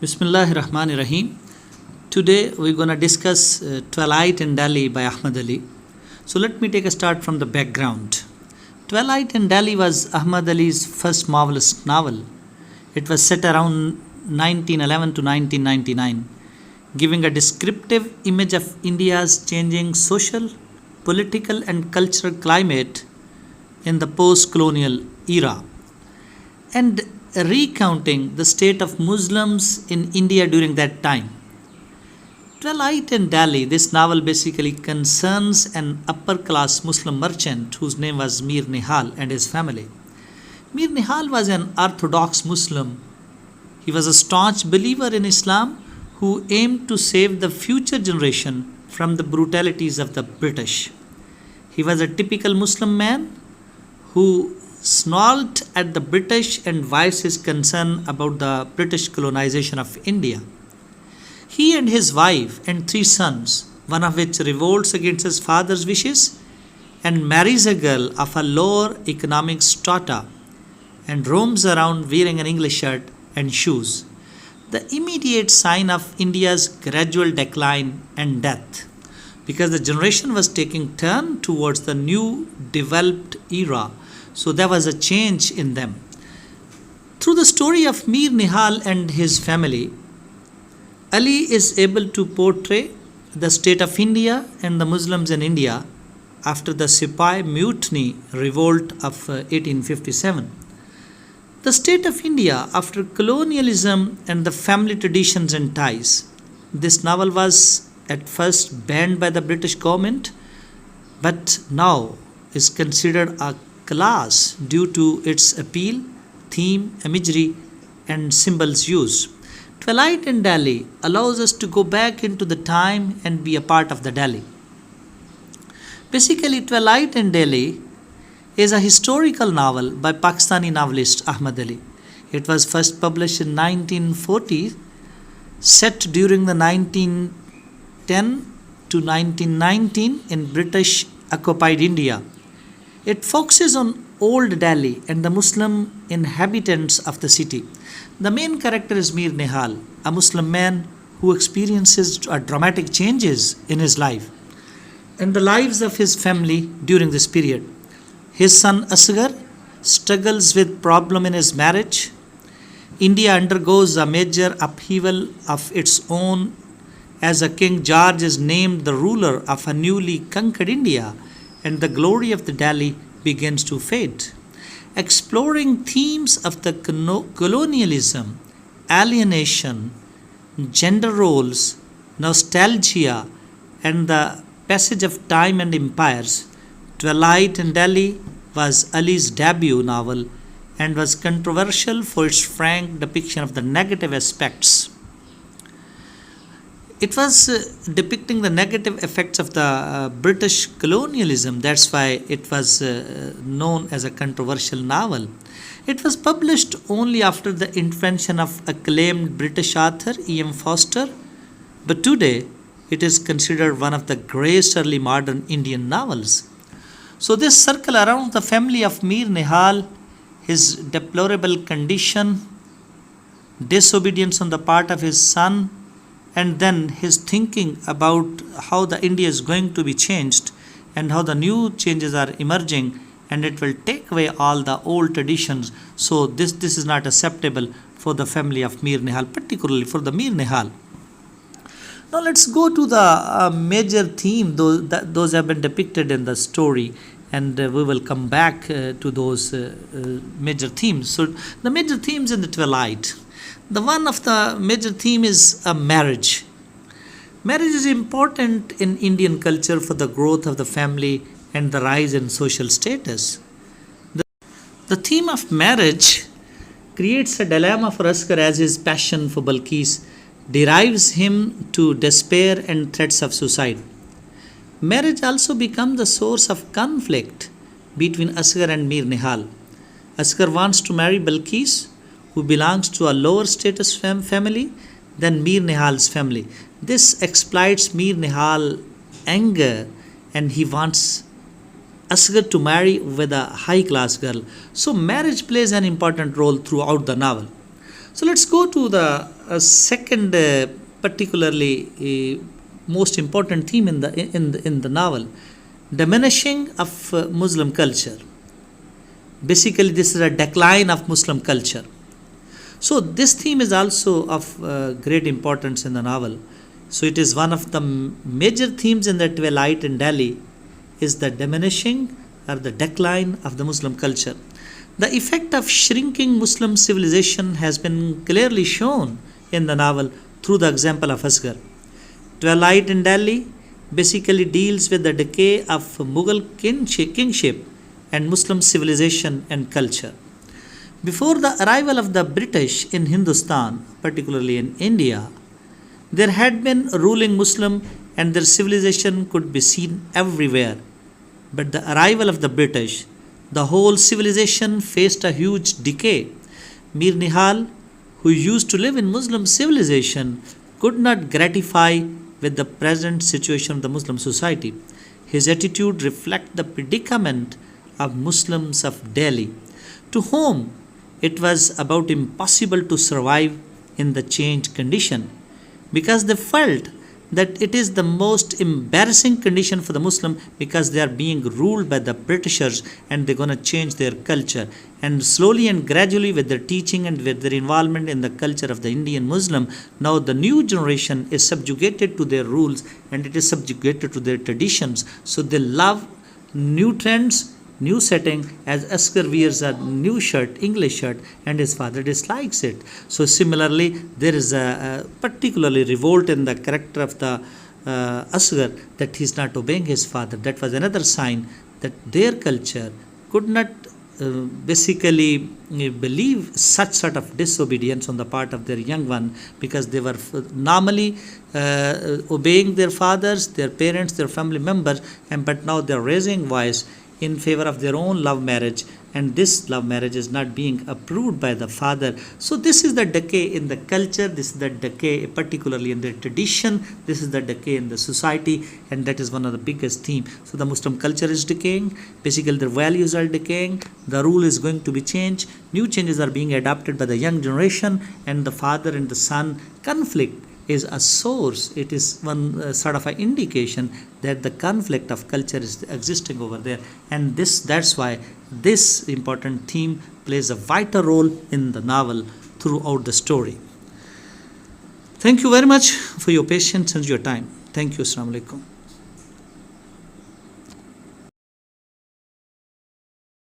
Bismillahir Rahmanir Rahim. Today we're going to discuss Twilight in Delhi by Ahmad Ali. So let me take a start from the background. Twilight in Delhi was Ahmad Ali's first marvelous novel. It was set around 1911 to 1999, giving a descriptive image of India's changing social, political, and cultural climate in the post colonial era, and recounting the state of Muslims in India during that time. Twilight in Delhi, this novel basically concerns an upper class Muslim merchant whose name was Mir Nihal and his family. Mir Nihal was an orthodox Muslim. He was a staunch believer in Islam who aimed to save the future generation from the brutalities of the British. He was a typical Muslim man who snarled at the British and voiced his concern about the British colonization of India. He and his wife and three sons, one of which revolts against his father's wishes and marries a girl of a lower economic strata and roams around wearing an English shirt and shoes, the immediate sign of India's gradual decline and death, because the generation was taking turn towards the new developed era. So there was a change in them. Through the story of Mir Nihal and his family, Ali is able to portray the state of India and the Muslims in India after the Sepoy Mutiny revolt of 1857. The state of India after colonialism and the family traditions and ties. This novel was at first banned by the British government, but now is considered a class due to its appeal, theme, imagery, and symbols used. Twilight in Delhi allows us to go back into the time and be a part of the Delhi. Basically, Twilight in Delhi is a historical novel by Pakistani novelist Ahmad Ali. It was first published in 1940, set during the 1910 to 1919 in British occupied India. It focuses on Old Delhi and the Muslim inhabitants of the city. The main character is Mir Nihal, a Muslim man who experiences dramatic changes in his life and the lives of his family during this period. His son Asghar struggles with problem in his marriage. India undergoes a major upheaval of its own as a King George is named the ruler of a newly conquered India, and the glory of the Delhi begins to fade. Exploring themes of the colonialism, alienation, gender roles, nostalgia, and the passage of time and empires, Twilight in Delhi was Ali's debut novel and was controversial for its frank depiction of the negative aspects. It was depicting the negative effects of the British colonialism. That's why it was known as a controversial novel. It was published only after the intervention of acclaimed British author E.M. Forster, but today it is considered one of the greatest early modern Indian novels. So, this circle around the family of Mir Nihal, his deplorable condition, disobedience on the part of his son, and then his thinking about how the India is going to be changed and how the new changes are emerging, and it will take away all the old traditions. So this is not acceptable for the family of Mir Nihal, particularly for the Mir Nihal. Now let's go to the major theme. Those have been depicted in the story, and we will come back to those major themes. So the major themes in the Twilight. The one of the major theme is a marriage. Marriage is important in Indian culture for the growth of the family and the rise in social status. The theme of marriage creates a dilemma for Asghar as his passion for Balkis derives him to despair and threats of suicide. Marriage also becomes the source of conflict between Asghar and Mir Nihal. Asghar wants to marry Balkis, who belongs to a lower status family than Mir Nihal's family. This exploits Mir Nihal's anger, and he wants Asghar to marry with a high class girl. So marriage plays an important role throughout the novel. So let's go to the a second particularly most important theme in the novel, diminishing of Muslim culture. Basically, this is a decline of Muslim culture. So this theme is also of great importance in the novel. So it is one of the major themes in the Twilight in Delhi is the diminishing or the decline of the Muslim culture. The effect of shrinking Muslim civilization has been clearly shown in the novel through the example of Asghar. Twilight in Delhi basically deals with the decay of Mughal kingship and Muslim civilization and culture. Before the arrival of the British in Hindustan, particularly in India, there had been a ruling Muslim and their civilization could be seen everywhere. But the arrival of the British, the whole civilization faced a huge decay. Mir Nihal, who used to live in Muslim civilization, could not gratify with the present situation of the Muslim society. His attitude reflects the predicament of Muslims of Delhi, to whom it was about impossible to survive in the changed condition, because they felt that it is the most embarrassing condition for the Muslim because they are being ruled by the Britishers and they're going to change their culture. And slowly and gradually, with their teaching and with their involvement in the culture of the Indian Muslim, now the new generation is subjugated to their rules and it is subjugated to their traditions. So they love new trends, new setting, as Asghar wears a new shirt, English shirt, and his father dislikes it. So similarly, there is a particularly revolt in the character of the Asghar that he is not obeying his father. That was another sign that their culture could not basically believe such sort of disobedience on the part of their young one, because they were normally obeying their fathers, their parents, their family members, but now they are raising voice in favor of their own love marriage, and this love marriage is not being approved by the father. So this is the decay in the culture, this is the decay particularly in the tradition, this is the decay in the society, and that is one of the biggest themes. So the Muslim culture is decaying, basically their values are decaying, the rule is going to be changed, new changes are being adopted by the young generation, and the father and the son conflict is a source. It is one sort of an indication that the conflict of culture is existing over there, and that's why this important theme plays a vital role in the novel throughout the story. Thank you very much for your patience and your time. Thank you. Assalamu alaikum.